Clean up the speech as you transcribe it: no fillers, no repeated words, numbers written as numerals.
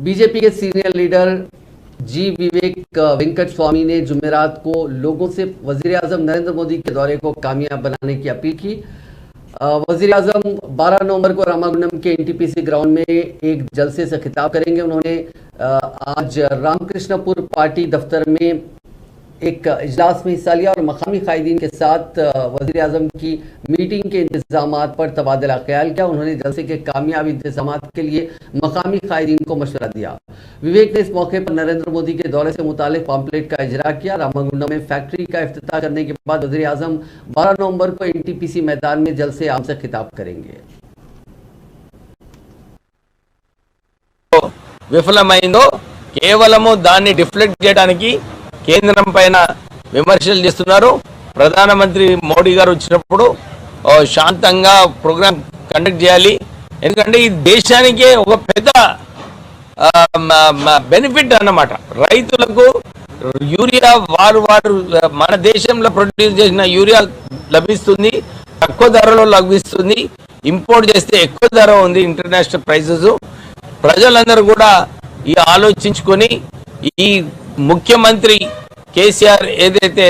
BJP के senior leader जी विवेक वेंकट स्वामी ने जुमेरात को लोगों से वजीर आजम नरेंद्र मोदी के दौरे को कामयाब बनाने की अपील की। वजीर आजम 12 नवंबर को रामागुंडम के एनटीपीसी ग्राउंड में एक जलसे से खिताब करेंगे। उन्होंने आज रामकृष्णपुर पार्टी दफ्तर में एक इजलास में हिस्सा लिया और मकामी कायदीन के साथ वजीर आजम की मीटिंग के इंतजामात पर तबादला ख्याल किया। उन्होंने जलसे के कामयाब इंतजामात के लिए मकामी कायदीन को मशवरा दिया। विवेक ने इस मौके पर नरेंद्र मोदी के दौरे से मुतालिक पम्पलेट का इजरा किया। रामागुंडम में फैक्ट्री का इफ्तिताह करने के बाद वजीर आजम 12 नवंबर को एनटीपीसी मैदान में जलसे आम से खिताब करेंगे। విఫలమైందో కేవలము దాన్ని డిఫ్లెక్ట్ చేయడానికి కేంద్రం పైన విమర్శలు చేస్తున్నారు। ప్రధానమంత్రి మోడీ గారు వచ్చినప్పుడు శాంతంగా ప్రోగ్రామ్ కండక్ట్ చేయాలి, ఎందుకంటే ఈ దేశానికే ఒక పెద్ద బెనిఫిట్ అన్నమాట। రైతులకు యూరియా వారు మన దేశంలో ప్రొడ్యూస్ చేసిన యూరియా లభిస్తుంది, తక్కువ ధరలో లభిస్తుంది। ఇంపోర్ట్ చేస్తే ఎక్కువ ధర ఉంది ఇంటర్నేషనల్ ప్రైసెస్। ప్రజలందరూ కూడా ఈ ఆలోచించుకొని ఈ ముఖ్యమంత్రి కేసీఆర్ ఏదైతే